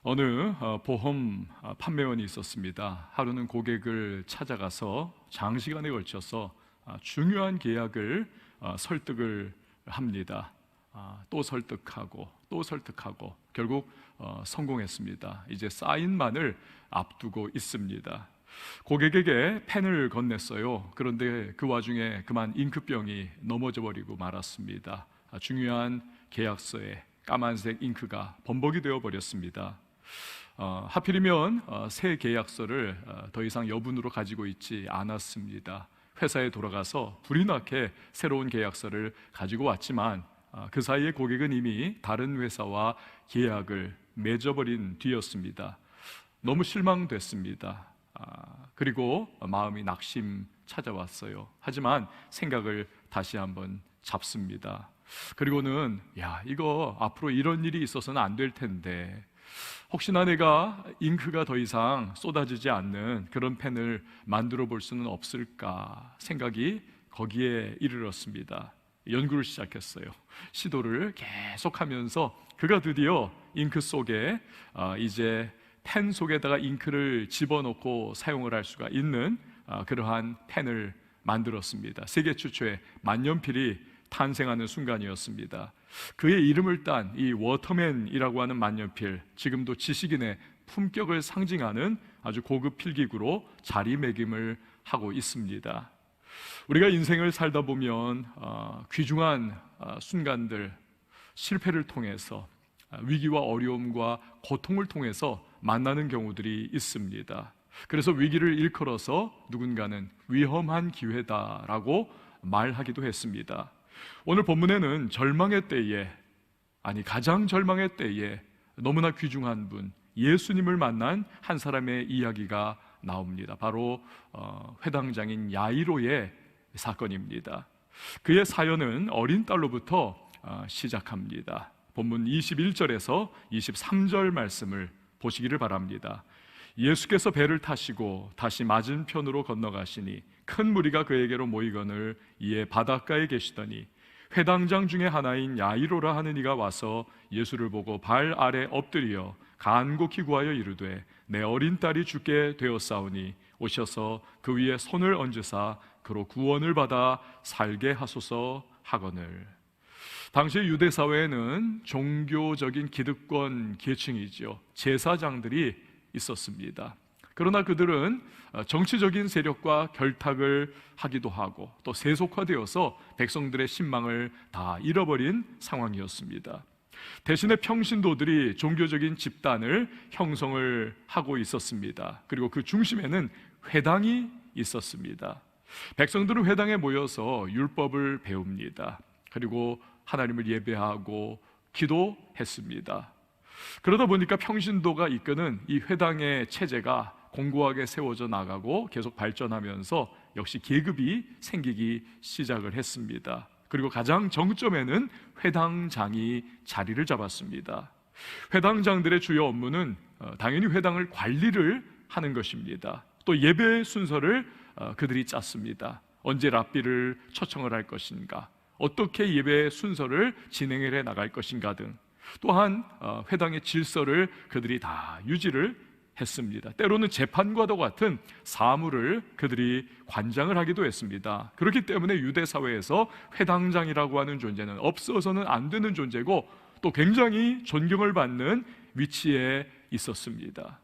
어느 보험 판매원이 있었습니다. 하루는 고객을 찾아가서 장시간에 걸쳐서 중요한 계약을 설득을 합니다. 또 설득하고 또 설득하고 결국 성공했습니다. 이제 사인만을 앞두고 있습니다. 고객에게 펜을 건넸어요. 그런데 그 와중에 그만 잉크병이 넘어져 버리고 말았습니다. 중요한 계약서에 까만색 잉크가 범벅이 되어 버렸습니다. 하필이면 새 계약서를 더 이상 여분으로 가지고 있지 않았습니다. 회사에 돌아가서 불이 나게 새로운 계약서를 가지고 왔지만 그 사이에 고객은 이미 다른 회사와 계약을 맺어버린 뒤였습니다. 너무 실망됐습니다. 그리고 마음이 낙심 찾아왔어요. 하지만 생각을 다시 한번 잡습니다. 그리고는 이거 앞으로 이런 일이 있어서는 안 될 텐데 혹시나 내가 잉크가 더 이상 쏟아지지 않는 그런 펜을 만들어 볼 수는 없을까 생각이 거기에 이르렀습니다. 연구를 시작했어요. 시도를 계속하면서 그가 드디어 잉크 속에 이제 펜 속에다가 잉크를 집어넣고 사용을 할 수가 있는 그러한 펜을 만들었습니다. 세계 최초의 만년필이 탄생하는 순간이었습니다. 그의 이름을 딴 이 워터맨이라고 하는 만년필, 지금도 지식인의 품격을 상징하는 아주 고급 필기구로 자리매김을 하고 있습니다. 우리가 인생을 살다 보면 귀중한 순간들, 실패를 통해서 위기와 어려움과 고통을 통해서 만나는 경우들이 있습니다. 그래서 위기를 일컬어서 누군가는 위험한 기회다라고 말하기도 했습니다. 오늘 본문에는 절망의 때에, 가장 절망의 때에 너무나 귀중한 분, 예수님을 만난 한 사람의 이야기가 나옵니다. 바로 회당장인 야이로의 사건입니다. 그의 사연은 어린 딸로부터 시작합니다. 본문 21절에서 23절 말씀을 보시기를 바랍니다. 예수께서 배를 타시고 다시 맞은편으로 건너가시니 큰 무리가 그에게로 모이거늘 이에 바닷가에 계시더니 회당장 중에 하나인 야이로라 하는 이가 와서 예수를 보고 발 아래 엎드려 간곡히 구하여 이르되 내 어린 딸이 죽게 되었사오니 오셔서 그 위에 손을 얹으사 그로 구원을 받아 살게 하소서 하거늘. 당시 유대 사회에는 종교적인 기득권 계층이죠, 제사장들이 있었습니다. 그러나 그들은 정치적인 세력과 결탁을 하기도 하고 또 세속화되어서 백성들의 신망을 다 잃어버린 상황이었습니다. 대신에 평신도들이 종교적인 집단을 형성을 하고 있었습니다. 그리고 그 중심에는 회당이 있었습니다. 백성들은 회당에 모여서 율법을 배웁니다. 그리고 하나님을 예배하고 기도했습니다. 그러다 보니까 평신도가 이끄는 이 회당의 체제가 공고하게 세워져 나가고 계속 발전하면서 역시 계급이 생기기 시작을 했습니다. 그리고 가장 정점에는 회당장이 자리를 잡았습니다. 회당장들의 주요 업무는 당연히 회당을 관리를 하는 것입니다. 또 예배 순서를 그들이 짰습니다. 언제 랍비를 초청을 할 것인가, 어떻게 예배 순서를 진행을 해 나갈 것인가 등, 또한 회당의 질서를 그들이 다 유지를 했습니다. 때로는 재판과도 같은 사무를 그들이 관장을 하기도 했습니다. 그렇기 때문에 유대 사회에서 회당장이라고 하는 존재는 없어서는 안 되는 존재고 또 굉장히 존경을 받는 위치에 있었습니다.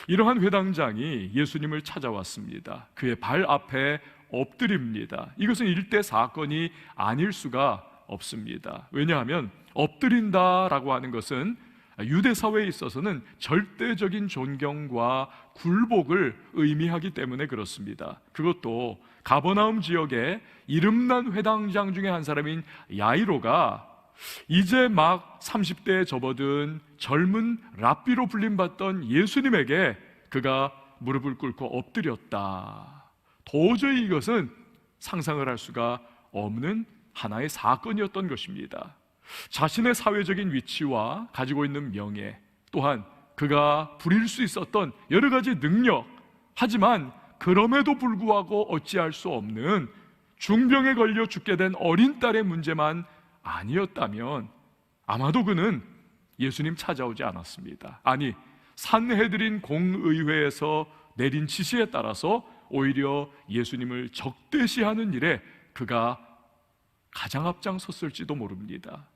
이러한 회당장이 예수님을 찾아왔습니다. 그의 발 앞에 엎드립니다. 이것은 일대 사건이 아닐 수가 없습니다. 왜냐하면 엎드린다라고 하는 것은 유대 사회에 있어서는 절대적인 존경과 굴복을 의미하기 때문에 그렇습니다. 그것도 가버나움 지역의 이름난 회당장 중에 한 사람인 야이로가 이제 막 30대에 접어든 젊은 랍비로 불림받던 예수님에게 그가 무릎을 꿇고 엎드렸다. 도저히 이것은 상상을 할 수가 없는 하나의 사건이었던 것입니다. 자신의 사회적인 위치와 가지고 있는 명예, 또한 그가 부릴 수 있었던 여러 가지 능력, 하지만 그럼에도 불구하고 어찌할 수 없는 중병에 걸려 죽게 된 어린 딸의 문제만 아니었다면 아마도 그는 예수님 찾아오지 않았습니다. 아니, 산헤드린 공의회에서 내린 지시에 따라서 오히려 예수님을 적대시하는 일에 그가 가장 앞장섰을지도 모릅니다.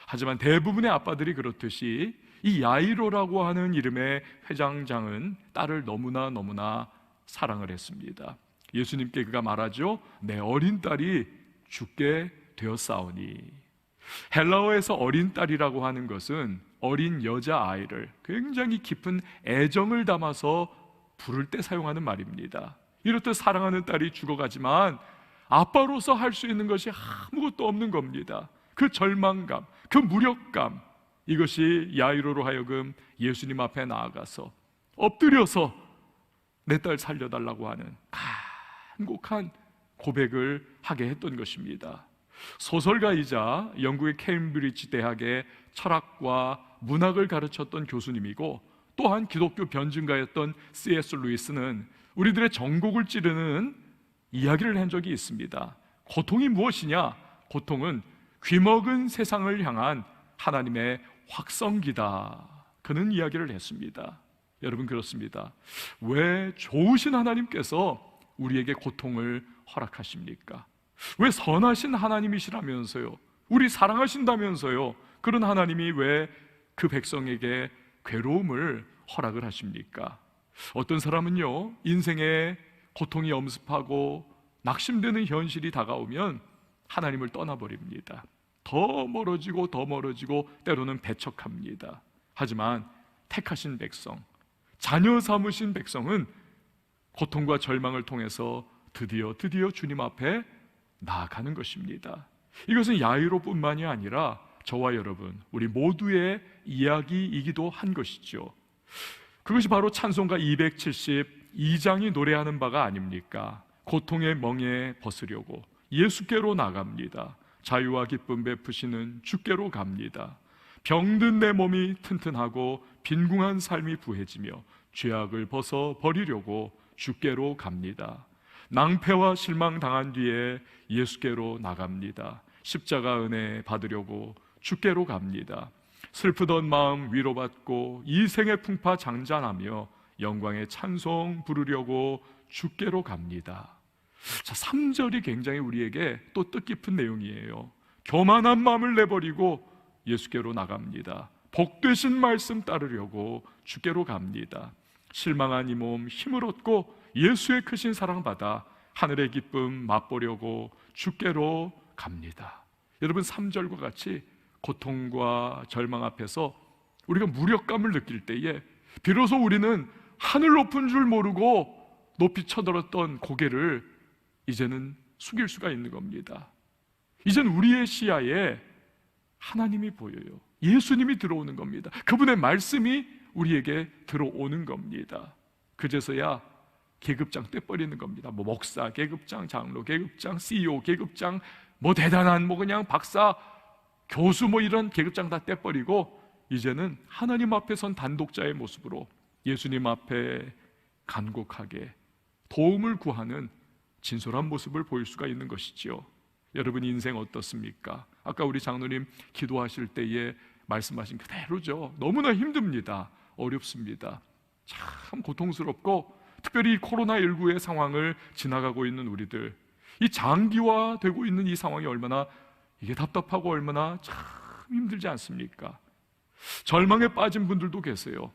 하지만 대부분의 아빠들이 그렇듯이 이 야이로라고 하는 이름의 회장장은 딸을 너무나 사랑을 했습니다. 예수님께 그가 말하죠. 내 어린 딸이 죽게 되었사오니. 헬라어에서 어린 딸이라고 하는 것은 어린 여자아이를 굉장히 깊은 애정을 담아서 부를 때 사용하는 말입니다. 이렇듯 사랑하는 딸이 죽어가지만 아빠로서 할 수 있는 것이 아무것도 없는 겁니다. 그 절망감, 그 무력감, 이것이 야이로로 하여금 예수님 앞에 나아가서 엎드려서 내 딸 살려달라고 하는 간곡한 고백을 하게 했던 것입니다. 소설가이자 영국의 케임브리지 대학의 철학과 문학을 가르쳤던 교수님이고 또한 기독교 변증가였던 C.S. 루이스는 우리들의 전곡을 찌르는 이야기를 한 적이 있습니다. 고통이 무엇이냐? 고통은 귀먹은 세상을 향한 하나님의 확성기다. 그는 이야기를 했습니다. 여러분, 그렇습니다. 왜 좋으신 하나님께서 우리에게 고통을 허락하십니까? 왜 선하신 하나님이시라면서요, 우리 사랑하신다면서요, 그런 하나님이 왜 그 백성에게 괴로움을 허락을 하십니까? 어떤 사람은요, 인생에 고통이 엄습하고 낙심되는 현실이 다가오면 하나님을 떠나버립니다. 더 멀어지고 때로는 배척합니다. 하지만 택하신 백성, 자녀 삼으신 백성은 고통과 절망을 통해서 드디어 주님 앞에 나아가는 것입니다. 이것은 야이로뿐만이 아니라 저와 여러분, 우리 모두의 이야기이기도 한 것이죠. 그것이 바로 찬송가 272장이 노래하는 바가 아닙니까? 고통의 멍에 벗으려고 예수께로 나갑니다. 자유와 기쁨 베푸시는 주께로 갑니다. 병든 내 몸이 튼튼하고 빈궁한 삶이 부해지며 죄악을 벗어 버리려고 주께로 갑니다. 낭패와 실망 당한 뒤에 예수께로 나갑니다. 십자가 은혜 받으려고 주께로 갑니다. 슬프던 마음 위로받고 이 생의 풍파 장잔하며 영광의 찬송 부르려고 주께로 갑니다. 자, 3절이 굉장히 우리에게 또 뜻깊은 내용이에요. 교만한 마음을 내버리고 예수께로 나갑니다. 복되신 말씀 따르려고 주께로 갑니다. 실망한 이 몸 힘을 얻고 예수의 크신 사랑 받아 하늘의 기쁨 맛보려고 주께로 갑니다. 여러분, 3절과 같이 고통과 절망 앞에서 우리가 무력감을 느낄 때에 비로소 우리는 하늘 높은 줄 모르고 높이 쳐들었던 고개를 이제는 숙일 수가 있는 겁니다. 이젠 우리의 시야에 하나님이 보여요. 예수님이 들어오는 겁니다. 그분의 말씀이 우리에게 들어오는 겁니다. 그제서야 계급장 떼버리는 겁니다. 목사 계급장, 장로 계급장, CEO 계급장, 대단한 그냥 박사, 교수 이런 계급장 다 떼버리고 이제는 하나님 앞에 선 단독자의 모습으로 예수님 앞에 간곡하게 도움을 구하는 진솔한 모습을 보일 수가 있는 것이지요. 여러분, 인생 어떻습니까? 아까 우리 장로님 기도하실 때에 말씀하신 그대로죠. 너무나 힘듭니다. 어렵습니다. 참 고통스럽고, 특별히 코로나19의 상황을 지나가고 있는 우리들, 이 장기화되고 있는 이 상황이 얼마나 이게 답답하고 얼마나 참 힘들지 않습니까? 절망에 빠진 분들도 계세요.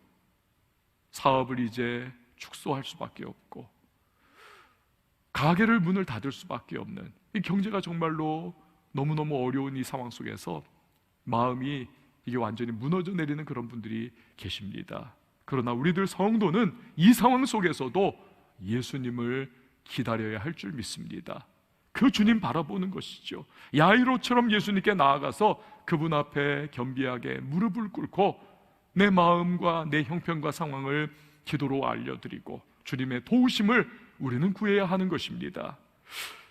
사업을 이제 축소할 수밖에 없고 가게를 문을 닫을 수밖에 없는, 이 경제가 정말로 너무너무 어려운 이 상황 속에서 마음이 이게 완전히 무너져 내리는 그런 분들이 계십니다. 그러나 우리들 성도는 이 상황 속에서도 예수님을 기다려야 할 줄 믿습니다. 그 주님 바라보는 것이죠. 야이로처럼 예수님께 나아가서 그분 앞에 겸비하게 무릎을 꿇고 내 마음과 내 형편과 상황을 기도로 알려드리고 주님의 도우심을 우리는 구해야 하는 것입니다.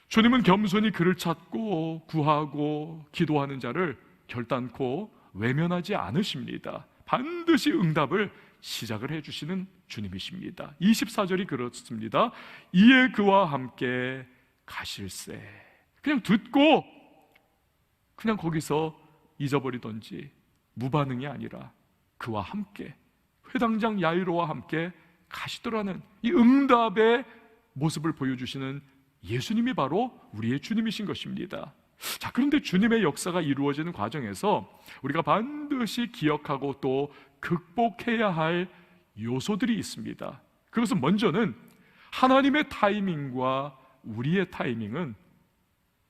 주님은 겸손히 그를 찾고 구하고 기도하는 자를 결단코 외면하지 않으십니다. 반드시 응답을 시작을 해주시는 주님이십니다. 24절이 그렇습니다. 이에 그와 함께 가실세. 그냥 듣고 그냥 거기서 잊어버리던지 무반응이 아니라 그와 함께 회당장 야이로와 함께 가시더라는 이 응답의 모습을 보여주시는 예수님이 바로 우리의 주님이신 것입니다. 자, 그런데 주님의 역사가 이루어지는 과정에서 우리가 반드시 기억하고 또 극복해야 할 요소들이 있습니다. 그것은 먼저는 하나님의 타이밍과 우리의 타이밍은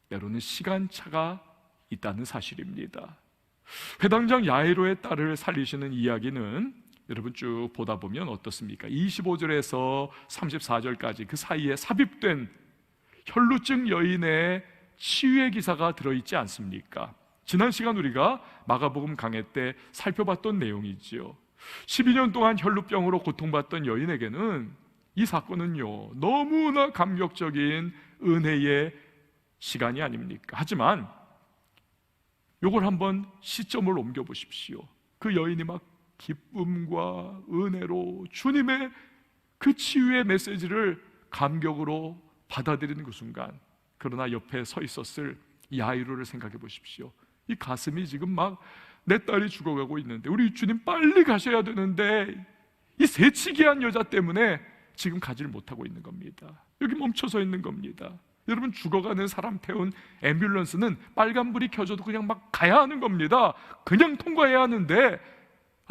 때로는 시간차가 있다는 사실입니다. 회당장 야이로의 딸을 살리시는 이야기는 여러분 쭉 보다 보면 어떻습니까? 25절에서 34절까지 그 사이에 삽입된 혈루증 여인의 치유의 기사가 들어있지 않습니까? 지난 시간 우리가 마가복음 강해 때 살펴봤던 내용이지요. 12년 동안 혈루병으로 고통받던 여인에게는 이 사건은요, 너무나 감격적인 은혜의 시간이 아닙니까? 하지만 요걸 한번 시점을 옮겨 보십시오. 그 여인이 막 기쁨과 은혜로 주님의 그 치유의 메시지를 감격으로 받아들이는 그 순간, 그러나 옆에 서 있었을 야이로를 생각해 보십시오. 이 가슴이 지금 막 내 딸이 죽어가고 있는데, 우리 주님 빨리 가셔야 되는데 이 새치기한 여자 때문에 지금 가지를 못하고 있는 겁니다. 여기 멈춰서 있는 겁니다. 여러분, 죽어가는 사람 태운 앰뷸런스는 빨간불이 켜져도 그냥 막 가야 하는 겁니다. 그냥 통과해야 하는데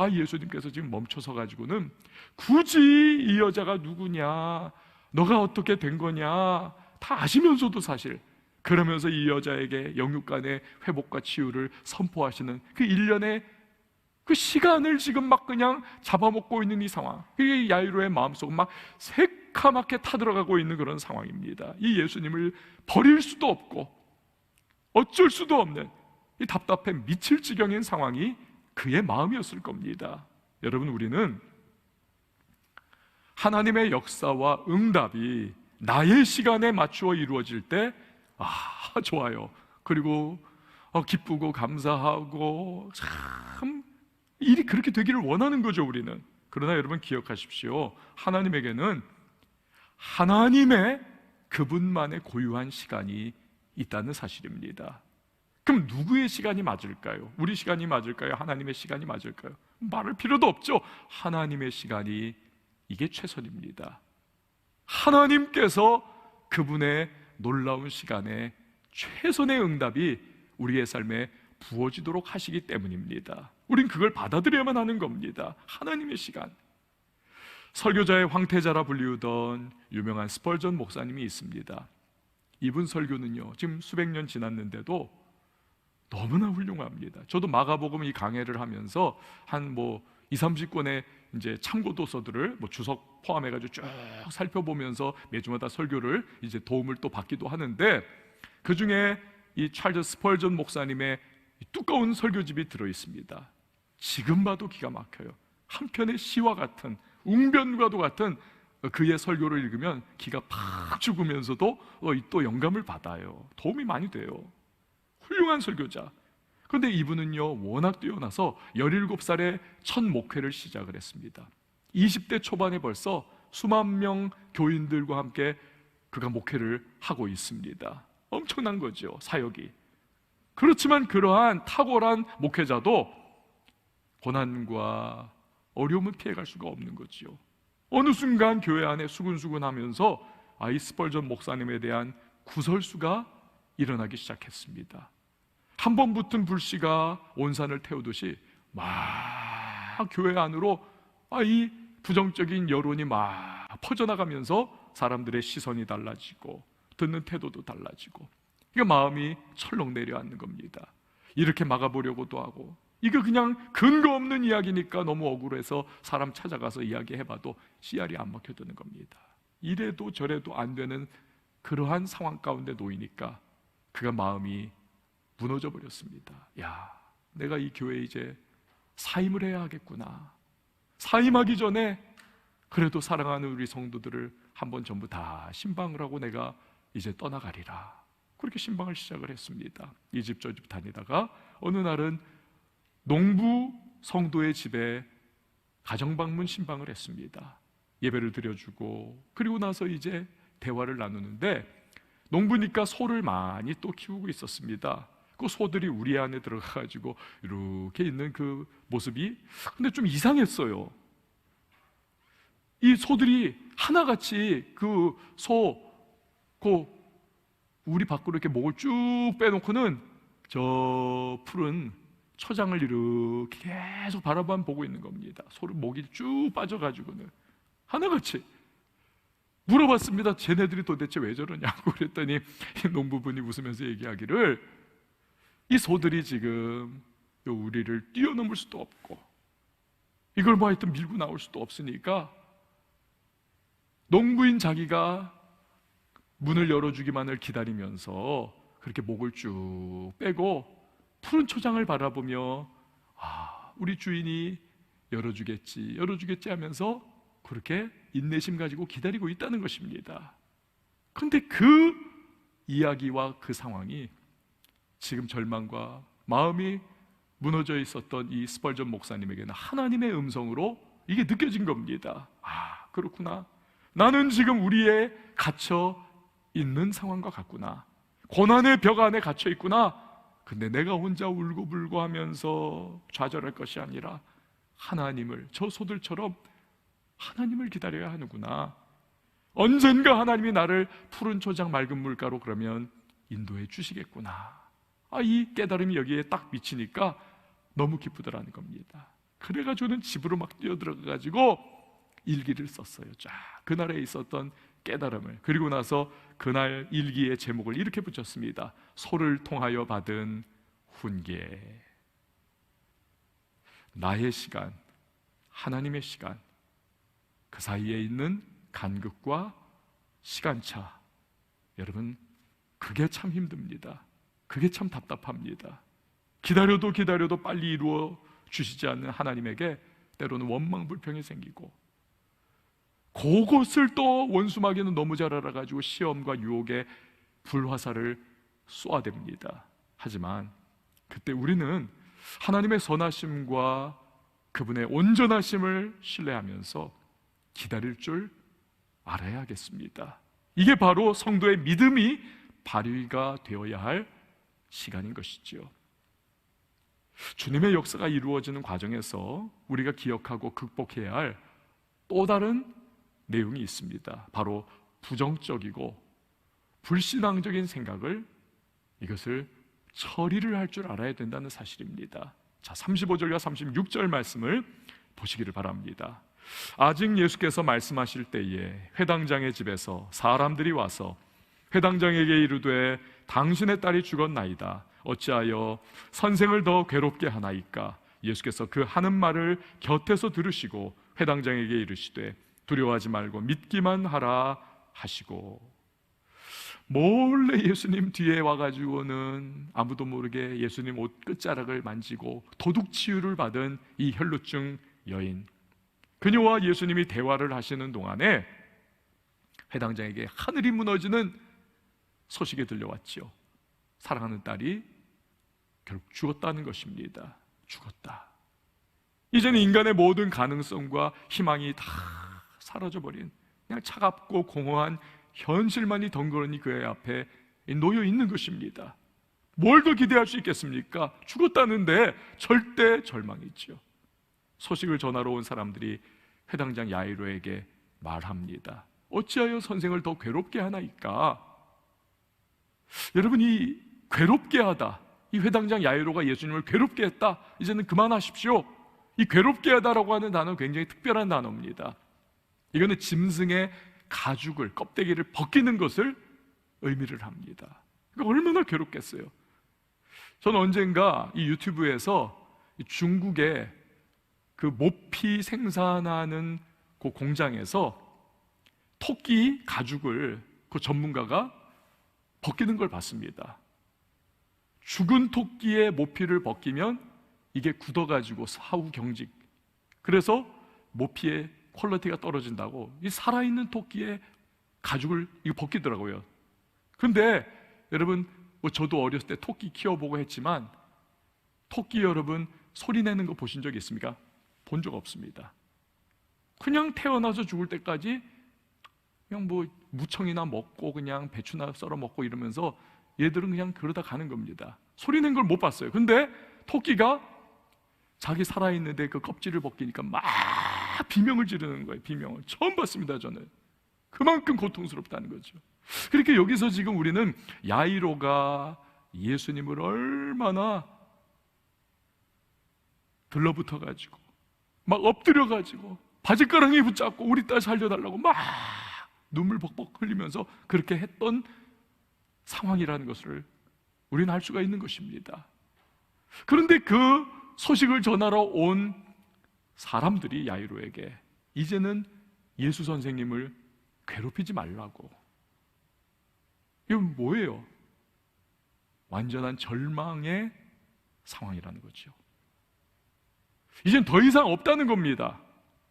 예수님께서 지금 멈춰서 가지고는 굳이 이 여자가 누구냐, 너가 어떻게 된 거냐 다 아시면서도 사실 그러면서 이 여자에게 영육간의 회복과 치유를 선포하시는 그 일련의 그 시간을 지금 막 그냥 잡아먹고 있는 이 상황, 그게 야이로의 마음속은 막 새카맣게 타들어가고 있는 그런 상황입니다. 이 예수님을 버릴 수도 없고 어쩔 수도 없는 이 답답해 미칠 지경인 상황이 그의 마음이었을 겁니다. 여러분, 우리는 하나님의 역사와 응답이 나의 시간에 맞추어 이루어질 때 좋아요. 그리고 기쁘고 감사하고 참 일이 그렇게 되기를 원하는 거죠, 우리는. 그러나 여러분 기억하십시오. 하나님에게는 하나님의 그분만의 고유한 시간이 있다는 사실입니다. 그럼 누구의 시간이 맞을까요? 우리 시간이 맞을까요? 하나님의 시간이 맞을까요? 말할 필요도 없죠. 하나님의 시간이 이게 최선입니다. 하나님께서 그분의 놀라운 시간에 최선의 응답이 우리의 삶에 부어지도록 하시기 때문입니다. 우린 그걸 받아들여야만 하는 겁니다. 하나님의 시간. 설교자의 황태자라 불리우던 유명한 스펄전 목사님이 있습니다. 이분 설교는요, 지금 수백 년 지났는데도 너무나 훌륭합니다. 저도 마가복음 이 강해를 하면서 한 20-30권의 이제 참고 도서들을 주석 포함해가지고 쭉 살펴보면서 매주마다 설교를 이제 도움을 또 받기도 하는데, 그 중에 이 찰스 스펄전 목사님의 두꺼운 설교집이 들어 있습니다. 지금 봐도 기가 막혀요. 한편의 시와 같은, 웅변과도 같은 그의 설교를 읽으면 기가 팍 죽으면서도 또 영감을 받아요. 도움이 많이 돼요. 훌륭한 설교자. 그런데 이분은요, 워낙 뛰어나서 17살에 첫 목회를 시작을 했습니다. 20대 초반에 벌써 수만 명 교인들과 함께 그가 목회를 하고 있습니다. 엄청난 거죠, 사역이. 그렇지만 그러한 탁월한 목회자도 고난과 어려움을 피해갈 수가 없는 거지요. 어느 순간 교회 안에 수근수근하면서 이 스펄전 목사님에 대한 구설수가 일어나기 시작했습니다. 한 번 붙은 불씨가 온 산을 태우듯이 막 교회 안으로 이 부정적인 여론이 막 퍼져나가면서 사람들의 시선이 달라지고 듣는 태도도 달라지고, 이게 마음이 철렁 내려앉는 겁니다. 이렇게 막아보려고도 하고, 이거 그냥 근거 없는 이야기니까 너무 억울해서 사람 찾아가서 이야기해봐도 씨알이 안 먹혀드는 겁니다. 이래도 저래도 안 되는 그러한 상황 가운데 놓이니까 그가 마음이 무너져 버렸습니다. 내가 이 교회에 이제 사임을 해야 하겠구나. 사임하기 전에 그래도 사랑하는 우리 성도들을 한번 전부 다 신방을 하고 내가 이제 떠나가리라. 그렇게 신방을 시작을 했습니다. 이 집 저 집 다니다가 어느 날은 농부 성도의 집에 가정방문 신방을 했습니다. 예배를 드려주고, 그리고 나서 이제 대화를 나누는데, 농부니까 소를 많이 또 키우고 있었습니다. 그 소들이 우리 안에 들어가가지고 이렇게 있는 그 모습이 근데 좀 이상했어요. 이 소들이 하나같이 그 우리 밖으로 이렇게 목을 쭉 빼놓고는 저 푸른 초장을 이렇게 계속 바라만 보고 있는 겁니다. 소를 목이 쭉 빠져가지고는 하나같이. 물어봤습니다. 쟤네들이 도대체 왜 저러냐고 그랬더니 농부분이 웃으면서 얘기하기를, 이 소들이 지금 우리를 뛰어넘을 수도 없고 이걸 뭐 하여튼 밀고 나올 수도 없으니까 농부인 자기가 문을 열어주기만을 기다리면서 그렇게 목을 쭉 빼고 푸른 초장을 바라보며 우리 주인이 열어주겠지 하면서 그렇게 인내심 가지고 기다리고 있다는 것입니다. 그런데 그 이야기와 그 상황이 지금 절망과 마음이 무너져 있었던 이 스펄전 목사님에게는 하나님의 음성으로 이게 느껴진 겁니다. 그렇구나, 나는 지금 우리에 갇혀 있는 상황과 같구나, 고난의 벽 안에 갇혀 있구나. 근데 내가 혼자 울고불고 하면서 좌절할 것이 아니라 하나님을, 저 소들처럼 하나님을 기다려야 하는구나. 언젠가 하나님이 나를 푸른 초장 맑은 물가로 그러면 인도해 주시겠구나. 이 깨달음이 여기에 딱 미치니까 너무 기쁘더라는 겁니다. 그래가지고는 집으로 막 뛰어들어가가지고 일기를 썼어요. 쫙 그날에 있었던 깨달음을. 그리고 나서 그날 일기의 제목을 이렇게 붙였습니다. 소를 통하여 받은 훈계. 나의 시간, 하나님의 시간, 그 사이에 있는 간극과 시간차, 여러분 그게 참 힘듭니다. 그게 참 답답합니다. 기다려도 빨리 이루어 주시지 않는 하나님에게 때로는 원망불평이 생기고, 그것을 또 원수마귀는 너무 잘 알아가지고 시험과 유혹의 불화살을 쏘아댑니다. 하지만 그때 우리는 하나님의 선하심과 그분의 온전하심을 신뢰하면서 기다릴 줄 알아야겠습니다. 이게 바로 성도의 믿음이 발휘가 되어야 할 시간인 것이지요. 주님의 역사가 이루어지는 과정에서 우리가 기억하고 극복해야 할 또 다른 내용이 있습니다. 바로 부정적이고 불신앙적인 생각을, 이것을 처리를 할 줄 알아야 된다는 사실입니다. 자, 35절과 36절 말씀을 보시기를 바랍니다. 아직 예수께서 말씀하실 때에 회당장의 집에서 사람들이 와서 회당장에게 이르되 당신의 딸이 죽었나이다. 어찌하여 선생을 더 괴롭게 하나이까? 예수께서 그 하는 말을 곁에서 들으시고 회당장에게 이르시되 두려워하지 말고 믿기만 하라 하시고, 몰래 예수님 뒤에 와가지고는 아무도 모르게 예수님 옷 끝자락을 만지고 도둑 치유를 받은 이 혈루증 여인, 그녀와 예수님이 대화를 하시는 동안에 회당장에게 하늘이 무너지는 소식이 들려왔지요. 사랑하는 딸이 결국 죽었다는 것입니다. 죽었다. 이제는 인간의 모든 가능성과 희망이 다 사라져버린, 그냥 차갑고 공허한 현실만이 덩그러니 그의 앞에 놓여 있는 것입니다. 뭘 더 기대할 수 있겠습니까? 죽었다는데 절대 절망이죠. 소식을 전하러 온 사람들이 회당장 야이로에게 말합니다. 어찌하여 선생을 더 괴롭게 하나이까? 여러분, 이 괴롭게 하다, 이 회당장 야이로가 예수님을 괴롭게 했다, 이제는 그만하십시오. 이 괴롭게 하다라고 하는 단어는 굉장히 특별한 단어입니다. 이거는 짐승의 가죽을, 껍데기를 벗기는 것을 의미를 합니다. 그러니까 얼마나 괴롭겠어요. 저는 언젠가 이 유튜브에서 중국의 그 모피 생산하는 그 공장에서 토끼 가죽을 그 전문가가 벗기는 걸 봤습니다. 죽은 토끼의 모피를 벗기면 이게 굳어가지고 사후 경직, 그래서 모피의 퀄리티가 떨어진다고 이 살아있는 토끼의 가죽을 이거 벗기더라고요. 근데 여러분, 저도 어렸을 때 토끼 키워보고 했지만 토끼 여러분 소리 내는 거 보신 적 있습니까? 본 적 없습니다. 그냥 태어나서 죽을 때까지 그냥 뭐 무청이나 먹고 그냥 배추나 썰어 먹고 이러면서 얘들은 그냥 그러다 가는 겁니다. 소리 낸 걸 못 봤어요. 근데 토끼가 자기 살아있는데 그 껍질을 벗기니까 막 막 비명을 지르는 거예요. 비명을 처음 봤습니다. 저는 그만큼 고통스럽다는 거죠. 그러니까 여기서 지금 우리는 야이로가 예수님을 얼마나 들러붙어가지고 막 엎드려가지고 바지가랑이 붙잡고 우리 딸 살려달라고 막 눈물 벅벅 흘리면서 그렇게 했던 상황이라는 것을 우리는 알 수가 있는 것입니다. 그런데 그 소식을 전하러 온 사람들이 야이로에게 이제는 예수 선생님을 괴롭히지 말라고. 이건 뭐예요? 완전한 절망의 상황이라는 거죠. 이젠 더 이상 없다는 겁니다.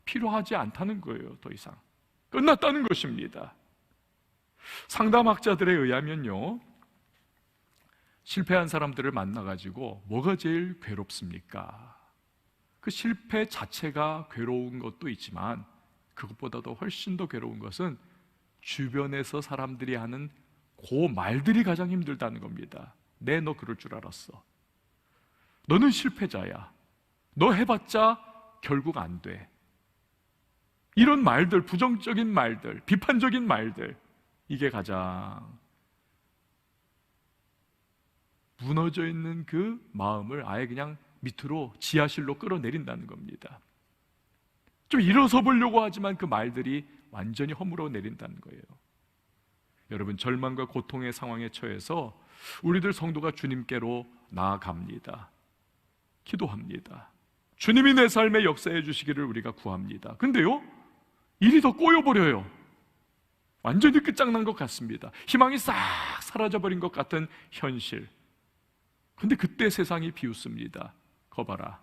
필요하지 않다는 거예요. 더 이상 끝났다는 것입니다. 상담학자들에 의하면요, 실패한 사람들을 만나가지고 뭐가 제일 괴롭습니까? 그 실패 자체가 괴로운 것도 있지만 그것보다도 훨씬 더 괴로운 것은 주변에서 사람들이 하는 그 말들이 가장 힘들다는 겁니다. 너 그럴 줄 알았어. 너는 실패자야. 너 해봤자 결국 안 돼. 이런 말들, 부정적인 말들, 비판적인 말들, 이게 가장 무너져 있는 그 마음을 아예 그냥 밑으로 지하실로 끌어내린다는 겁니다. 좀 일어서 보려고 하지만 그 말들이 완전히 허물어 내린다는 거예요. 여러분, 절망과 고통의 상황에 처해서 우리들 성도가 주님께로 나아갑니다. 기도합니다. 주님이 내 삶에 역사해 주시기를 우리가 구합니다. 근데요, 일이 더 꼬여버려요. 완전히 끝장난 것 같습니다. 희망이 싹 사라져버린 것 같은 현실. 근데 그때 세상이 비웃습니다. 거봐라,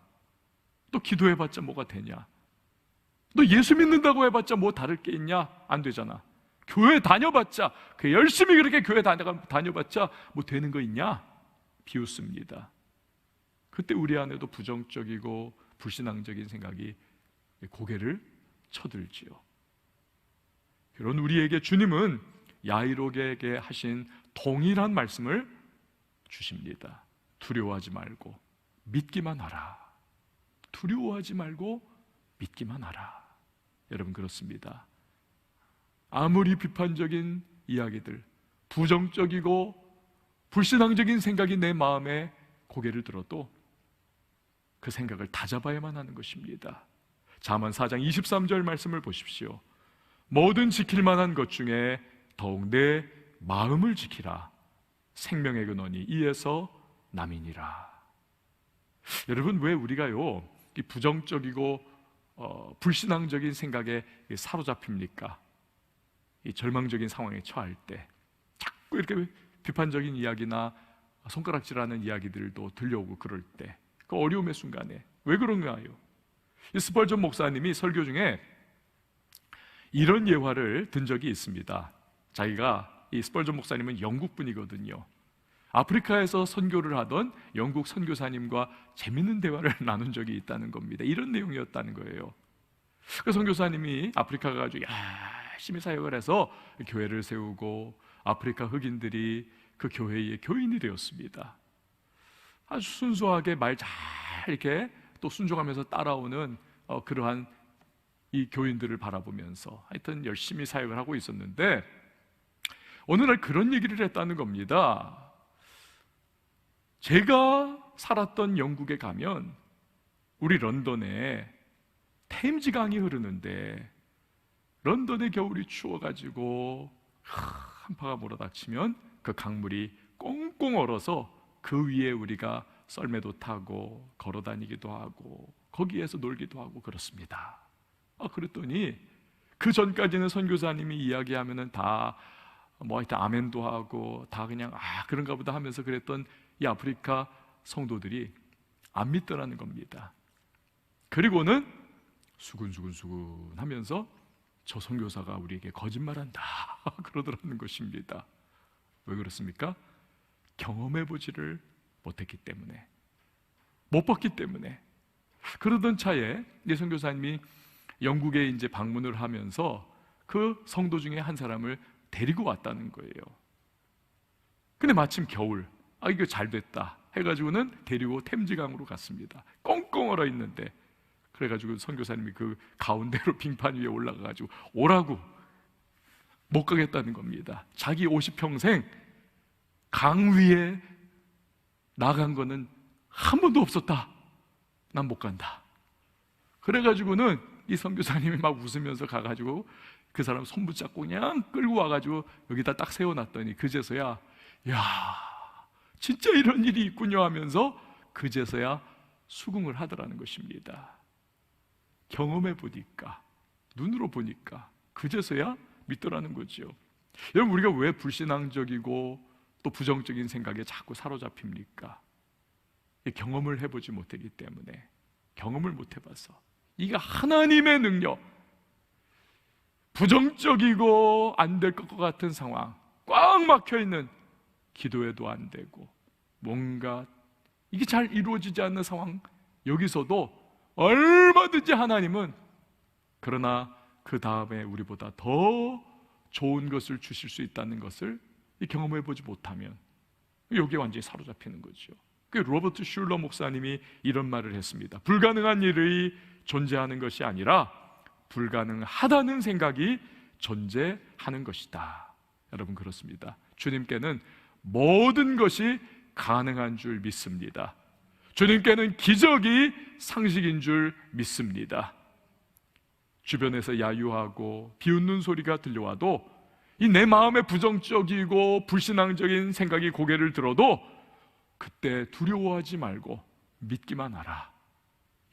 또 기도해봤자 뭐가 되냐? 너 예수 믿는다고 해봤자 뭐 다를 게 있냐? 안 되잖아. 교회 다녀봤자, 그 열심히 그렇게 교회 다녀봤자 뭐 되는 거 있냐? 비웃습니다. 그때 우리 안에도 부정적이고 불신앙적인 생각이 고개를 쳐들지요. 그런 우리에게 주님은 야이로에게 하신 동일한 말씀을 주십니다. 두려워하지 말고 믿기만 하라. 두려워하지 말고 믿기만 하라. 여러분, 그렇습니다. 아무리 비판적인 이야기들, 부정적이고 불신앙적인 생각이 내 마음에 고개를 들어도 그 생각을 다잡아야만 하는 것입니다. 잠언 4장 23절 말씀을 보십시오. 뭐든 지킬 만한 것 중에 더욱 내 마음을 지키라. 생명의 근원이 이에서 남이니라. 여러분, 왜 우리가요, 이 부정적이고 불신앙적인 생각에 사로잡힙니까? 이 절망적인 상황에 처할 때 자꾸 이렇게 비판적인 이야기나 손가락질하는 이야기들도 들려오고 그럴 때, 그 어려움의 순간에 왜 그런가요? 이 스펄전 목사님이 설교 중에 이런 예화를 든 적이 있습니다. 자기가, 이 스펄전 목사님은 영국 분이거든요. 아프리카에서 선교를 하던 영국 선교사님과 재밌는 대화를 나눈 적이 있다는 겁니다. 이런 내용이었다는 거예요. 그 선교사님이 아프리카 가가지고 열심히 사역을 해서 교회를 세우고 아프리카 흑인들이 그 교회의 교인이 되었습니다. 아주 순수하게 말 잘 이렇게 또 순종하면서 따라오는 그러한 이 교인들을 바라보면서 하여튼 열심히 사역을 하고 있었는데, 어느 날 그런 얘기를 했다는 겁니다. 제가 살았던 영국에 가면 우리 런던에 템즈 강이 흐르는데, 런던의 겨울이 추워가지고 한파가 몰아닥치면 그 강물이 꽁꽁 얼어서 그 위에 우리가 썰매도 타고 걸어 다니기도 하고 거기에서 놀기도 하고 그렇습니다. 그랬더니 그 전까지는 선교사님이 이야기하면은 다 뭐 하여튼 아멘도 하고 다 그냥 그런가 보다 하면서 그랬던 이 아프리카 성도들이 안 믿더라는 겁니다. 그리고는 수근수근 하면서 저 선교사가 우리에게 거짓말한다 그러더라는 것입니다. 왜 그렇습니까? 경험해보지를 못했기 때문에, 못 봤기 때문에. 그러던 차에 이 선교사님이 영국에 이제 방문을 하면서 그 성도 중에 한 사람을 데리고 왔다는 거예요. 근데 마침 겨울, 이거 잘 됐다 해가지고는 데리고 템즈강으로 갔습니다. 꽁꽁 얼어 있는데 그래가지고 선교사님이 그 가운데로 빙판 위에 올라가가지고 오라고 못 가겠다는 겁니다. 자기 50평생 강 위에 나간 거는 한 번도 없었다. 난 못 간다. 그래가지고는 이 선교사님이 막 웃으면서 가가지고 그 사람 손 붙잡고 그냥 끌고 와가지고 여기다 딱 세워놨더니 그제서야 야 진짜 이런 일이 있군요 하면서 그제서야 수긍을 하더라는 것입니다. 경험해 보니까, 눈으로 보니까 그제서야 믿더라는 거죠. 여러분, 우리가 왜 불신앙적이고 또 부정적인 생각에 자꾸 사로잡힙니까? 경험을 해보지 못했기 때문에, 경험을 못 해봐서. 이게 하나님의 능력, 부정적이고 안 될 것 같은 상황, 꽉 막혀있는, 기도해도 안 되고 뭔가 이게 잘 이루어지지 않는 상황, 여기서도 얼마든지 하나님은, 그러나 그 다음에 우리보다 더 좋은 것을 주실 수 있다는 것을 경험해보지 못하면 여기에 완전히 사로잡히는 거죠. 로버트 슐러 목사님이 이런 말을 했습니다. 불가능한 일이 존재하는 것이 아니라 불가능하다는 생각이 존재하는 것이다. 여러분, 그렇습니다. 주님께는 모든 것이 가능한 줄 믿습니다. 주님께는 기적이 상식인 줄 믿습니다. 주변에서 야유하고 비웃는 소리가 들려와도 이 내 마음에 부정적이고 불신앙적인 생각이 고개를 들어도 그때 두려워하지 말고 믿기만 하라.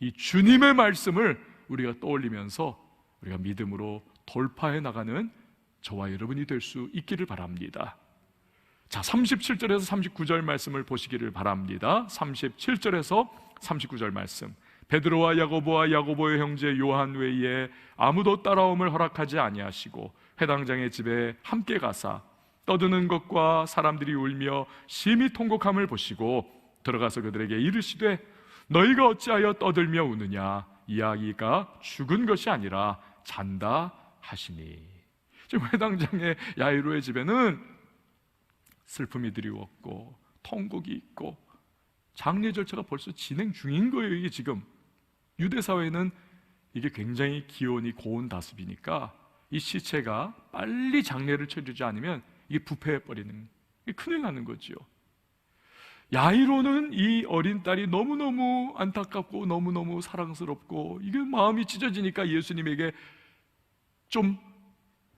이 주님의 말씀을 우리가 떠올리면서 우리가 믿음으로 돌파해 나가는 저와 여러분이 될 수 있기를 바랍니다. 자, 37절에서 39절 말씀을 보시기를 바랍니다. 37절에서 39절 말씀. 베드로와 야고보의 형제 요한 외에 아무도 따라옴을 허락하지 아니하시고 회당장의 집에 함께 가사 떠드는 것과 사람들이 울며 심히 통곡함을 보시고 들어가서 그들에게 이르시되 너희가 어찌하여 떠들며 우느냐? 이야기가 죽은 것이 아니라 잔다 하시니. 지금 회당장의 야이로의 집에는 슬픔이 드리웠고 통곡이 있고 장례 절차가 벌써 진행 중인 거예요. 이게 지금 유대 사회는 이게 굉장히 기온이 고온 다습이니까 이 시체가 빨리 장례를 치르지 않으면 이게 부패해 버리는, 이게 큰일 나는 거죠. 야이로는 이 어린 딸이 너무너무 안타깝고 너무너무 사랑스럽고 이게 마음이 찢어지니까 예수님에게 좀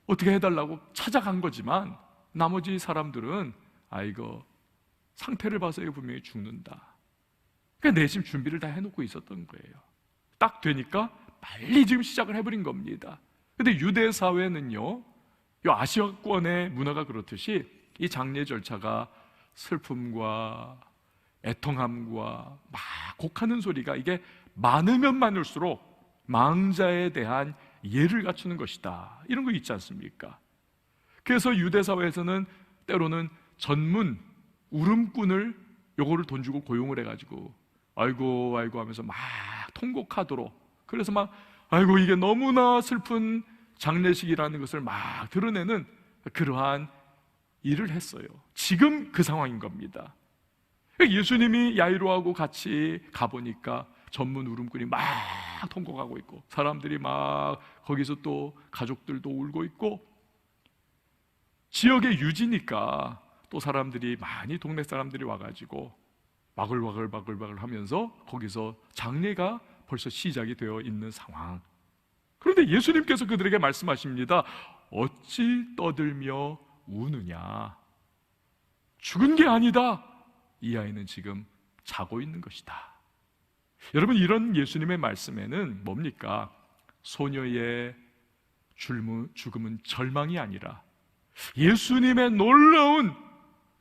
어떻게 해달라고 찾아간 거지만 나머지 사람들은 이거 상태를 봐서 이거 분명히 죽는다. 그러니까 내심 준비를 다 해놓고 있었던 거예요. 딱 되니까 빨리 지금 시작을 해버린 겁니다. 근데 유대 사회는요, 이 아시아권의 문화가 그렇듯이 이 장례 절차가 슬픔과 애통함과 막 곡하는 소리가 이게 많으면 많을수록 망자에 대한 예를 갖추는 것이다, 이런 거 있지 않습니까? 그래서 유대 사회에서는 때로는 전문 울음꾼을 요거를 돈 주고 고용을 해가지고 아이고 아이고 하면서 막 통곡하도록, 그래서 막 아이고 이게 너무나 슬픈 장례식이라는 것을 막 드러내는 그러한 일을 했어요. 지금 그 상황인 겁니다. 예수님이 야이로하고 같이 가보니까 전문 울음꾼이 막 통곡하고 있고 사람들이 막 거기서 또 가족들도 울고 있고, 지역의 유지니까 또 사람들이 많이, 동네 사람들이 와가지고 바글바글 하면서 거기서 장례가 벌써 시작이 되어 있는 상황. 그런데 예수님께서 그들에게 말씀하십니다. 어찌 떠들며 우느냐? 죽은 게 아니다. 이 아이는 지금 자고 있는 것이다. 여러분, 이런 예수님의 말씀에는 뭡니까? 소녀의 죽음은 절망이 아니라 예수님의 놀라운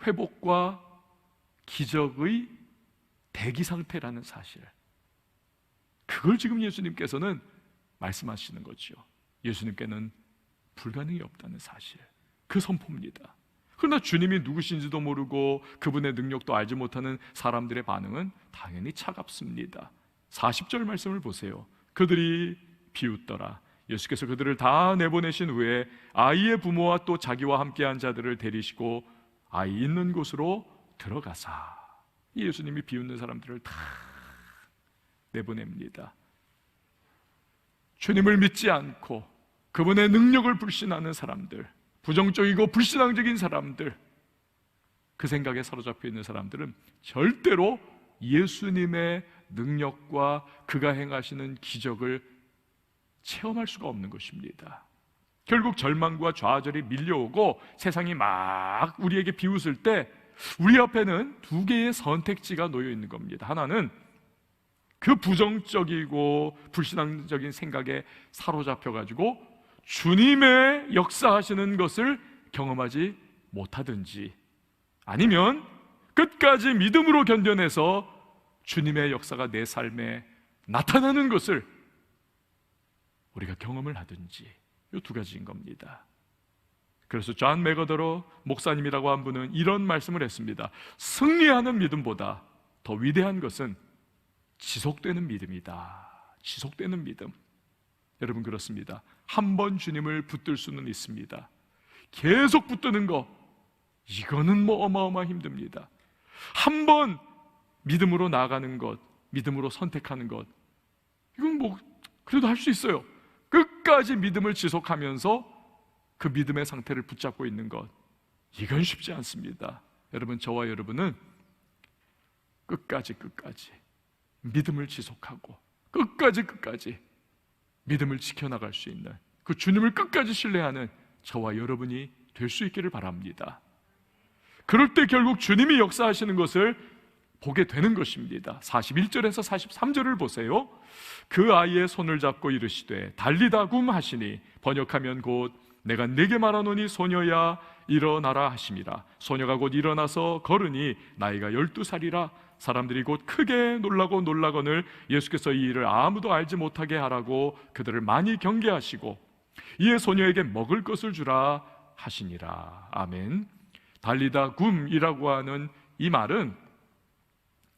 회복과 기적의 대기 상태라는 사실, 그걸 지금 예수님께서는 말씀하시는 거죠. 예수님께는 불가능이 없다는 사실, 그 선포입니다. 그러나 주님이 누구신지도 모르고 그분의 능력도 알지 못하는 사람들의 반응은 당연히 차갑습니다. 40절 말씀을 보세요. 그들이 비웃더라. 예수께서 그들을 다 내보내신 후에 아이의 부모와 또 자기와 함께한 자들을 데리시고 아이 있는 곳으로 들어가사. 예수님이 비웃는 사람들을 다 내보냅니다. 주님을 믿지 않고 그분의 능력을 불신하는 사람들, 부정적이고 불신앙적인 사람들, 그 생각에 사로잡혀 있는 사람들은 절대로 예수님의 능력과 그가 행하시는 기적을 체험할 수가 없는 것입니다. 결국 절망과 좌절이 밀려오고 세상이 막 우리에게 비웃을 때 우리 앞에는 두 개의 선택지가 놓여 있는 겁니다. 하나는 그 부정적이고 불신앙적인 생각에 사로잡혀가지고 주님의 역사하시는 것을 경험하지 못하든지, 아니면 끝까지 믿음으로 견뎌내서 주님의 역사가 내 삶에 나타나는 것을 우리가 경험을 하든지, 이 두 가지인 겁니다. 그래서 존 맥어더러 목사님이라고 한 분은 이런 말씀을 했습니다. 승리하는 믿음보다 더 위대한 것은 지속되는 믿음이다. 지속되는 믿음. 여러분, 그렇습니다. 한 번 주님을 붙들 수는 있습니다. 계속 붙드는 거, 이거는 어마어마하게 힘듭니다. 한 번 믿음으로 나아가는 것, 믿음으로 선택하는 것, 이건 그래도 할 수 있어요. 끝까지 믿음을 지속하면서 그 믿음의 상태를 붙잡고 있는 것, 이건 쉽지 않습니다. 여러분, 저와 여러분은 끝까지 믿음을 지속하고 끝까지 믿음을 지켜나갈 수 있는, 그 주님을 끝까지 신뢰하는 저와 여러분이 될 수 있기를 바랍니다. 그럴 때 결국 주님이 역사하시는 것을 보게 되는 것입니다. 41절에서 43절을 보세요. 그 아이의 손을 잡고 이르시되 달리다 굼 하시니, 번역하면 곧 내가 네게 말하노니 소녀야 일어나라 하심이라. 소녀가 곧 일어나서 걸으니 나이가 12살이라. 사람들이 곧 크게 놀라거늘 예수께서 이 일을 아무도 알지 못하게 하라고 그들을 많이 경계하시고 이에 소녀에게 먹을 것을 주라 하시니라. 아멘. 달리다 굼이라고 하는 이 말은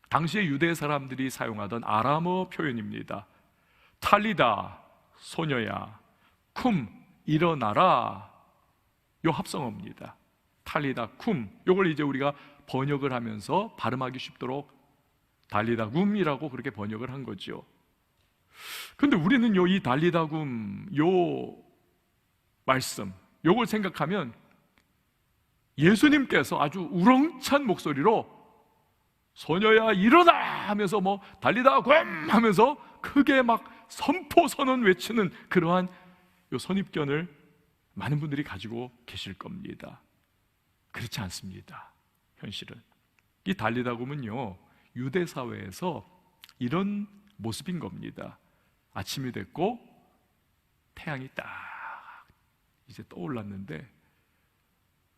당시의 유대 사람들이 사용하던 아람어 표현입니다. 탈리다, 소녀야, 쿰, 일어나라, 요 합성어입니다. 탈리다 쿰, 요걸 이제 우리가 번역을 하면서 발음하기 쉽도록 달리다 굼이라고 그렇게 번역을 한 거죠. 근데 우리는 이 달리다 굼 요 말씀, 요걸 생각하면 예수님께서 아주 우렁찬 목소리로 소녀야 일어나 하면서 달리다 굼 하면서 크게 막 선포 선언 외치는 그러한 요 선입견을 많은 분들이 가지고 계실 겁니다. 그렇지 않습니다. 현실은 이 달리다 굼은요, 유대 사회에서 이런 모습인 겁니다. 아침이 됐고 태양이 딱 이제 떠올랐는데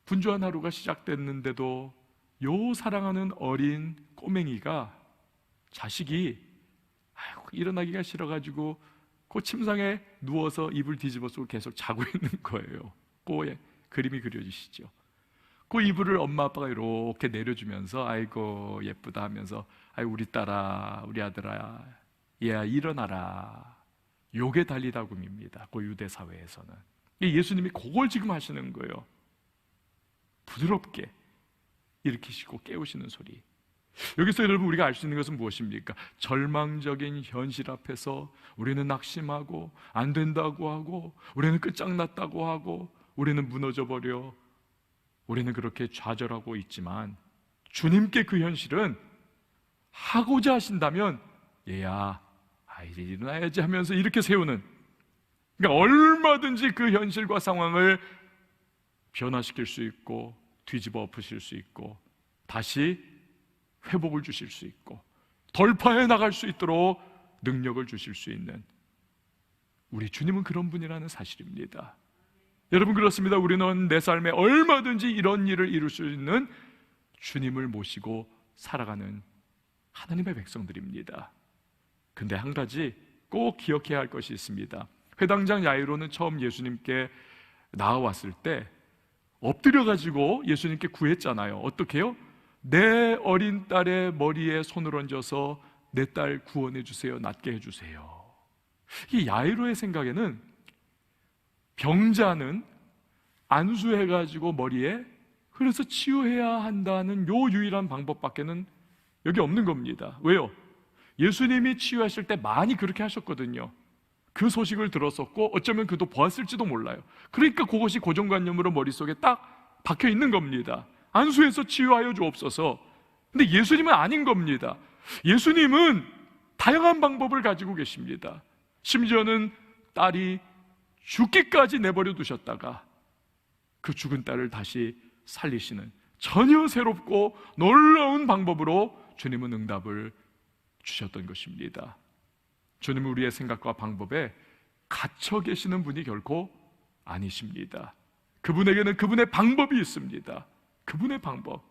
분주한 하루가 시작됐는데도 요 사랑하는 어린 꼬맹이가, 자식이 일어나기가 싫어가지고 그 침상에 누워서 이불 뒤집어 쓰고 계속 자고 있는 거예요. 그 그림이 그려지시죠. 그 이불을 엄마 아빠가 이렇게 내려주면서 아이고 예쁘다 하면서 우리 딸아, 우리 아들아, 얘야 일어나라. 요게 달리다 굼입니다. 그 유대 사회에서는 예수님이 그걸 지금 하시는 거예요. 부드럽게 일으키시고 깨우시는 소리. 여기서 여러분 우리가 알 수 있는 것은 무엇입니까? 절망적인 현실 앞에서 우리는 낙심하고 안 된다고 하고 우리는 끝장났다고 하고 우리는 무너져버려, 우리는 그렇게 좌절하고 있지만 주님께 그 현실은 하고자 하신다면 얘야 이제 일어나야지 하면서 이렇게 세우는, 그러니까 얼마든지 그 현실과 상황을 변화시킬 수 있고 뒤집어 엎으실 수 있고 다시 회복을 주실 수 있고 돌파해 나갈 수 있도록 능력을 주실 수 있는 우리 주님은 그런 분이라는 사실입니다. 여러분, 그렇습니다. 우리는 내 삶에 얼마든지 이런 일을 이룰 수 있는 주님을 모시고 살아가는 하나님의 백성들입니다. 근데 한 가지 꼭 기억해야 할 것이 있습니다. 회당장 야이로는 처음 예수님께 나와왔을 때 엎드려가지고 예수님께 구했잖아요. 어떻게 해요? 내 어린 딸의 머리에 손을 얹어서 내 딸 구원해 주세요, 낫게 해주세요. 이 야이로의 생각에는 병자는 안수해가지고 머리에 흘려서 치유해야 한다는 요 유일한 방법밖에는 여기 없는 겁니다. 왜요? 예수님이 치유하실 때 많이 그렇게 하셨거든요. 그 소식을 들었었고 어쩌면 그도 보았을지도 몰라요. 그러니까 그것이 고정관념으로 머릿속에 딱 박혀 있는 겁니다. 안수해서 치유하여 주옵소서. 근데 예수님은 아닌 겁니다. 예수님은 다양한 방법을 가지고 계십니다. 심지어는 딸이 죽기까지 내버려 두셨다가 그 죽은 딸을 다시 살리시는 전혀 새롭고 놀라운 방법으로 주님은 응답을 주셨던 것입니다. 주님은 우리의 생각과 방법에 갇혀 계시는 분이 결코 아니십니다. 그분에게는 그분의 방법이 있습니다. 그분의 방법,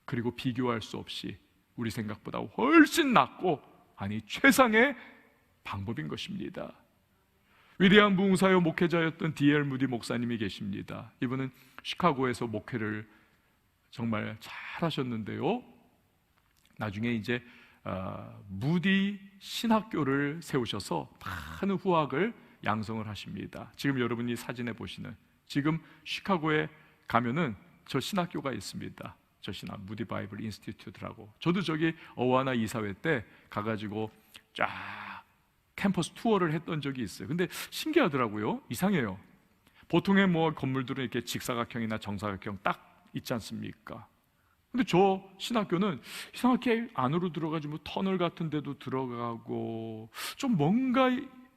그리고 비교할 수 없이 우리 생각보다 훨씬 낫고, 아니 최상의 방법인 것입니다. 위대한 부흥사요 목회자였던 D.L. 무디 목사님이 계십니다. 이분은 시카고에서 목회를 정말 잘 하셨는데요, 나중에 이제 무디 신학교를 세우셔서 많은 후학을 양성을 하십니다. 지금 여러분이 사진에 보시는, 지금 시카고에 가면은 저 신학교가 있습니다. 저 신학 무디 바이블 인스티튜트라고. 저도 저기 어와나 이사회 때 가가지고 쫙 캠퍼스 투어를 했던 적이 있어요. 근데 신기하더라고요. 이상해요. 보통의 뭐 건물들은 이렇게 직사각형이나 정사각형 딱 있지 않습니까? 근데 저 신학교는 이상하게 안으로 들어가지고 뭐 터널 같은 데도 들어가고, 좀 뭔가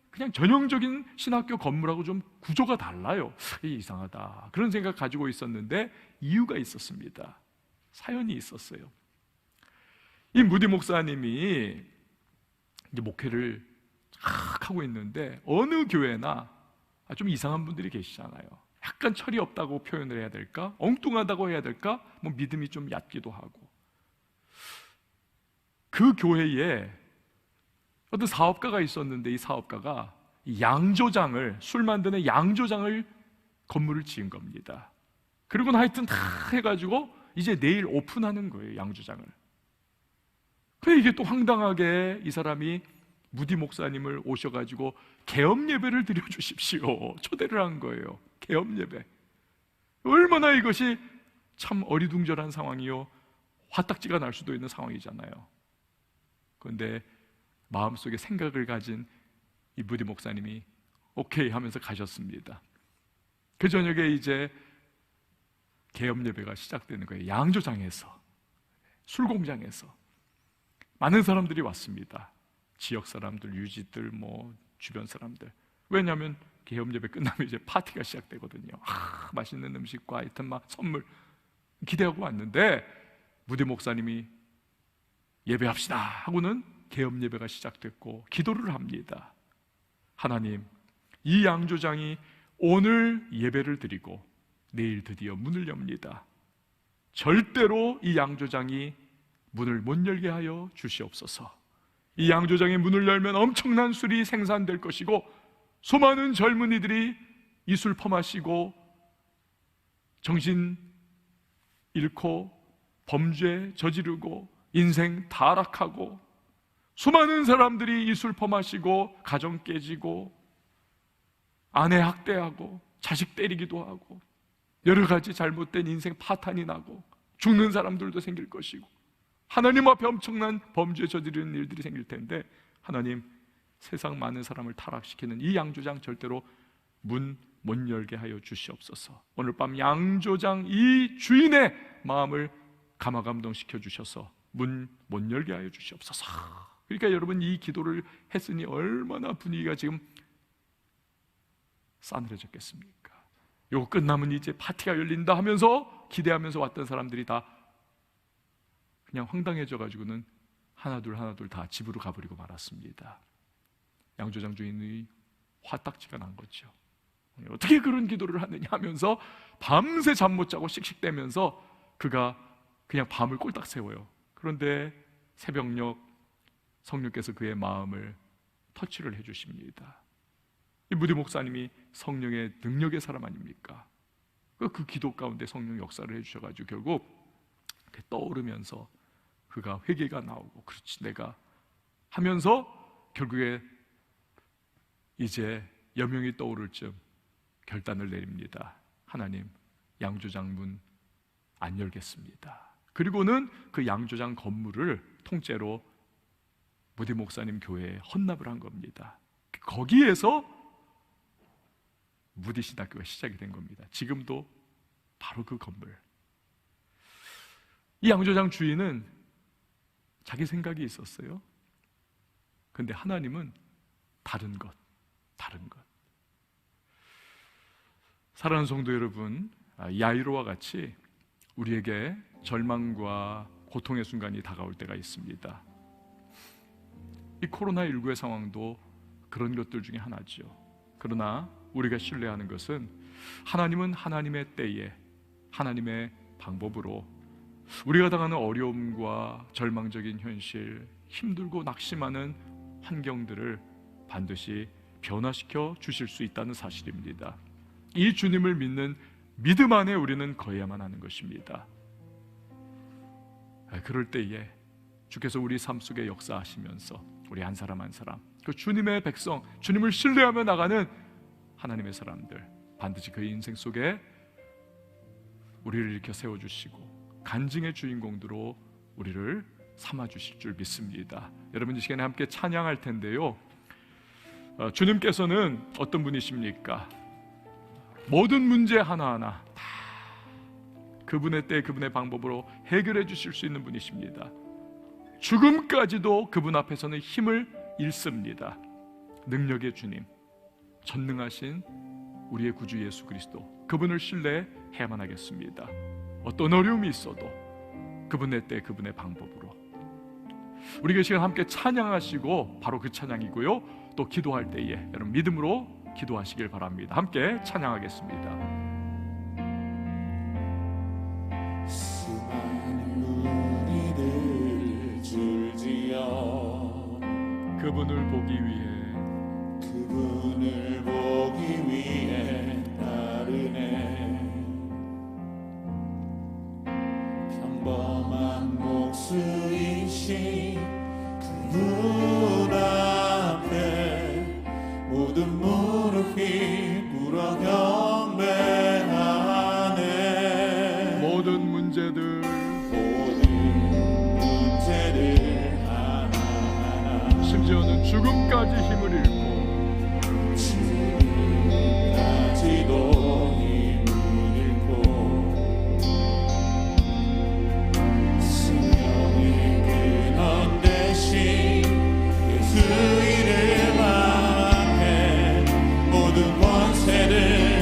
그냥 전형적인 신학교 건물하고 좀 구조가 달라요. 이상하다, 그런 생각 가지고 있었는데 이유가 있었습니다. 사연이 있었어요. 이 무디 목사님이 이제 목회를 하고 있는데 어느 교회나 좀 이상한 분들이 계시잖아요. 약간 철이 없다고 표현을 해야 될까? 엉뚱하다고 해야 될까? 뭐 믿음이 좀 얕기도 하고. 그 교회에 어떤 사업가가 있었는데, 이 사업가가 양조장을, 술 만드는 양조장을 건물을 지은 겁니다. 그리고 하여튼 다 해가지고 이제 내일 오픈하는 거예요, 양조장을. 근데 이게 또 황당하게 이 사람이 무디 목사님을 오셔가지고 개업 예배를 드려주십시오, 초대를 한 거예요. 개업 예배. 얼마나 이것이 참 어리둥절한 상황이요, 화딱지가 날 수도 있는 상황이잖아요. 그런데 마음속에 생각을 가진 이 무디 목사님이 오케이 하면서 가셨습니다. 그 저녁에 이제 개업 예배가 시작되는 거예요. 양조장에서, 술공장에서 많은 사람들이 왔습니다. 지역 사람들, 유지들, 뭐 주변 사람들. 왜냐하면 개업 예배 끝나면 이제 파티가 시작되거든요. 맛있는 음식과 하여튼 막 선물 기대하고 왔는데, 무디 목사님이 예배합시다 하고는 개업 예배가 시작됐고 기도를 합니다. 하나님, 이 양조장이 오늘 예배를 드리고 내일 드디어 문을 엽니다. 절대로 이 양조장이 문을 못 열게 하여 주시옵소서. 이 양조장의 문을 열면 엄청난 술이 생산될 것이고, 수많은 젊은이들이 이 술 퍼마시고 정신 잃고 범죄 저지르고 인생 타락하고, 수많은 사람들이 이 술 퍼마시고 가정 깨지고 아내 학대하고 자식 때리기도 하고 여러 가지 잘못된 인생 파탄이 나고 죽는 사람들도 생길 것이고, 하나님 앞에 엄청난 범죄 저지르는 일들이 생길 텐데, 하나님, 세상 많은 사람을 타락시키는 이 양조장 절대로 문 못 열게 하여 주시옵소서. 오늘 밤 양조장 이 주인의 마음을 감화감동시켜 주셔서 문 못 열게 하여 주시옵소서. 그러니까 여러분, 이 기도를 했으니 얼마나 분위기가 지금 싸늘해졌겠습니까? 요거 끝나면 이제 파티가 열린다 하면서 기대하면서 왔던 사람들이 다 그냥 황당해져 가지고는 하나둘 다 집으로 가버리고 말았습니다. 양조장 주인이 화딱지가 난 거죠. 어떻게 그런 기도를 하느냐 하면서 밤새 잠 못 자고 씩씩대면서 그가 그냥 밤을 꼴딱 세워요. 그런데 새벽녘 성령께서 그의 마음을 터치를 해주십니다. 이 무디 목사님이 성령의 능력의 사람 아닙니까? 그 기도 가운데 성령 역사를 해주셔가지고 결국 떠오르면서 그가 회개가 나오고, 그렇지 내가 하면서 결국에 이제 여명이 떠오를 쯤 결단을 내립니다. 하나님, 양조장 문 안 열겠습니다. 그리고는 그 양조장 건물을 통째로 무디 목사님 교회에 헌납을 한 겁니다. 거기에서 무디 신학교가 시작이 된 겁니다. 지금도 바로 그 건물. 이 양조장 주인은 자기 생각이 있었어요. 근데 하나님은 다른 것. 사랑하는 성도 여러분, 야이로와 같이 우리에게 절망과 고통의 순간이 다가올 때가 있습니다. 이 코로나19의 상황도 그런 것들 중에 하나죠. 그러나 우리가 신뢰하는 것은 하나님은 하나님의 때에 하나님의 방법으로 우리가 당하는 어려움과 절망적인 현실, 힘들고 낙심하는 환경들을 반드시 변화시켜 주실 수 있다는 사실입니다. 이 주님을 믿는 믿음 안에 우리는 거해야만 하는 것입니다. 그럴 때에 주께서 우리 삶 속에 역사하시면서 우리 한 사람 한 사람, 그 주님의 백성, 주님을 신뢰하며 나가는 하나님의 사람들, 반드시 그 인생 속에 우리를 일으켜 세워주시고 간증의 주인공들로 우리를 삼아주실 줄 믿습니다. 여러분, 이 시간에 함께 찬양할 텐데요, 주님께서는 어떤 분이십니까? 모든 문제 하나하나 다 그분의 때 그분의 방법으로 해결해 주실 수 있는 분이십니다. 죽음까지도 그분 앞에서는 힘을 잃습니다. 능력의 주님, 전능하신 우리의 구주 예수 그리스도, 그분을 신뢰해야만 하겠습니다. 어떤 어려움이 있어도 그분의 때 그분의 방법으로 우리가 이 시간 함께 찬양하시고, 바로 그 찬양이고요, 또 기도할 때에 여러분 믿음으로 기도하시길 바랍니다. 함께 찬양하겠습니다. 수많은 무리들 줄지어 그분을 보기 위해 따르네. 평범한 목수이신 그분 앞에 모든 무릎이 꿇어 경배하네. 모든 문제들 하나하나, 심지어는 죽음까지 힘을 잃고 지금까지도 힘을 잃고 생명의 근원 대신 예수 이름 앞에 모든 권세를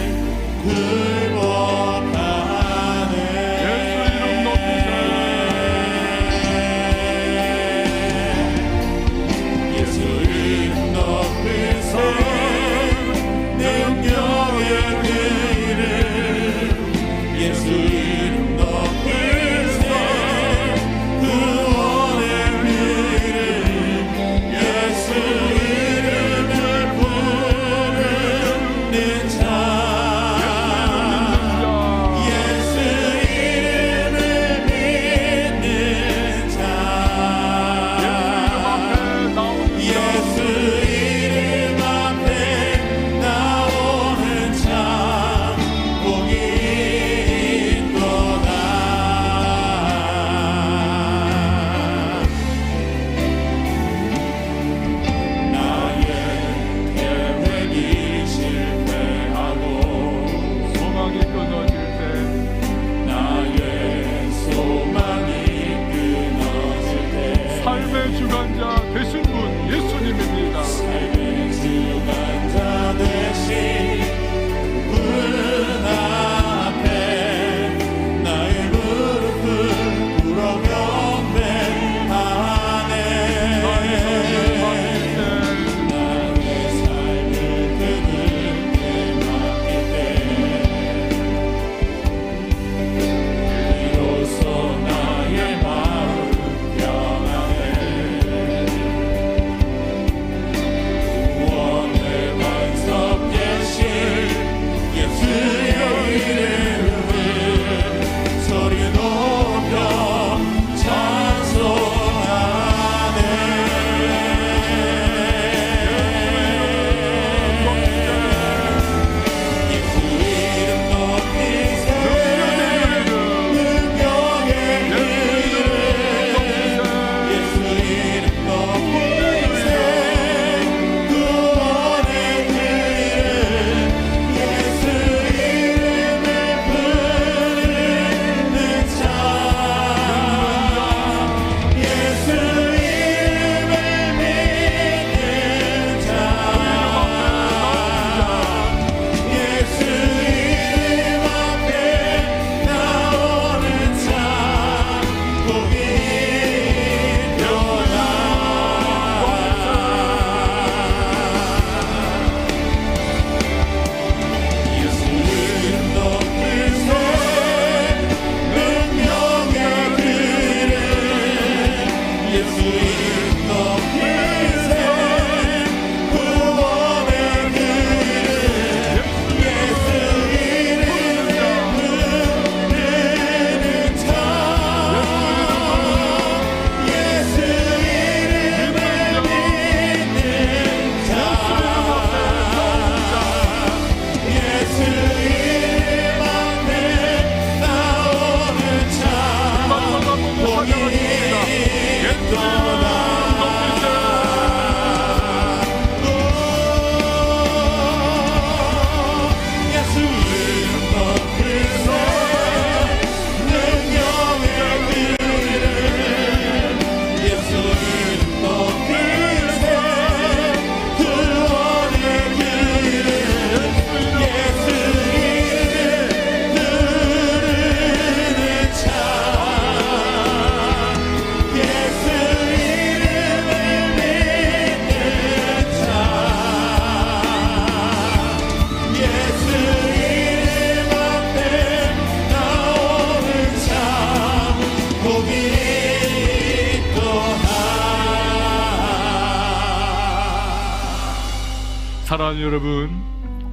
사랑하는 여러분,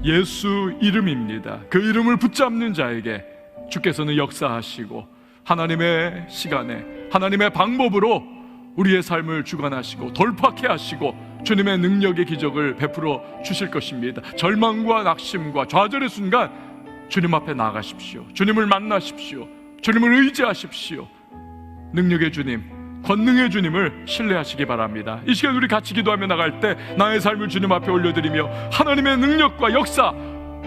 예수 이름입니다. 그 이름을 붙잡는 자에게 주께서는 역사하시고 하나님의 시간에 하나님의 방법으로 우리의 삶을 주관하시고 돌파케 하시고 주님의 능력의 기적을 베풀어 주실 것입니다. 절망과 낙심과 좌절의 순간 주님 앞에 나가십시오. 주님을 만나십시오. 주님을 의지하십시오. 능력의 주님, 권능의 주님을 신뢰하시기 바랍니다. 이 시간 우리 같이 기도하며 나갈 때 나의 삶을 주님 앞에 올려드리며 하나님의 능력과 역사,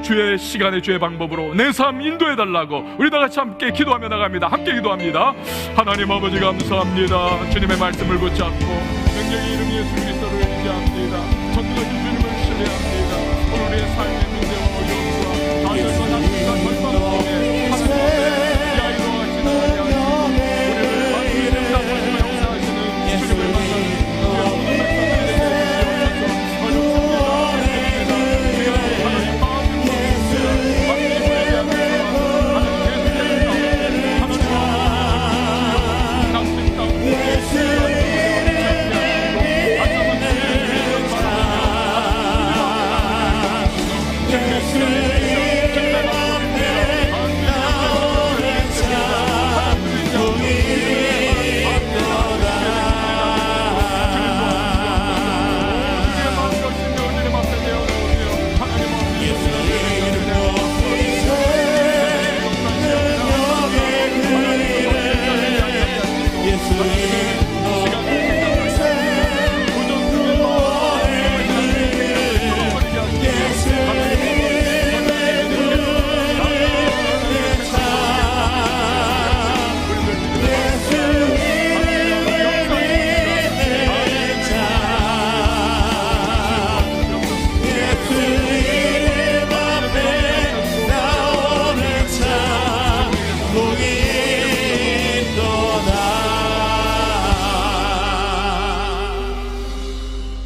주의 시간에 주의 방법으로 내 삶 인도해달라고 우리 다 같이 함께 기도하며 나갑니다. 함께 기도합니다. 하나님 아버지 감사합니다. 주님의 말씀을 붙잡고 능력의 이름 예수 그리스도를 의지합니다. 전능하신 주님을 신뢰합니다. 오늘 우리의 삶의 문제와 어려움과 좌절과 낙심과 절망 속에 하나님 앞에 야이로 같이 나아가시고 우리를 만드시는 하나님의 역사하시는 주님을 만나는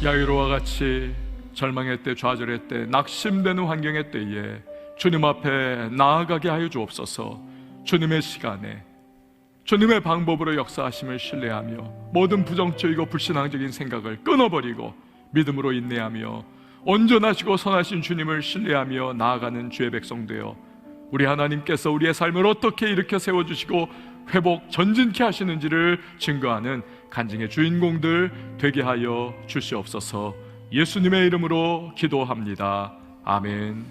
야이로와 같이 절망의 때, 좌절의 때, 낙심되는 환경의 때에 주님 앞에 나아가게 하여 주옵소서. 주님의 시간에 주님의 방법으로 역사하심을 신뢰하며 모든 부정적이고 불신앙적인 생각을 끊어버리고 믿음으로 인내하며 온전하시고 선하신 주님을 신뢰하며 나아가는 주의 백성 되어 우리 하나님께서 우리의 삶을 어떻게 일으켜 세워주시고 회복 전진케 하시는지를 증거하는 간증의 주인공들 되게 하여 주시옵소서. 예수님의 이름으로 기도합니다. 아멘.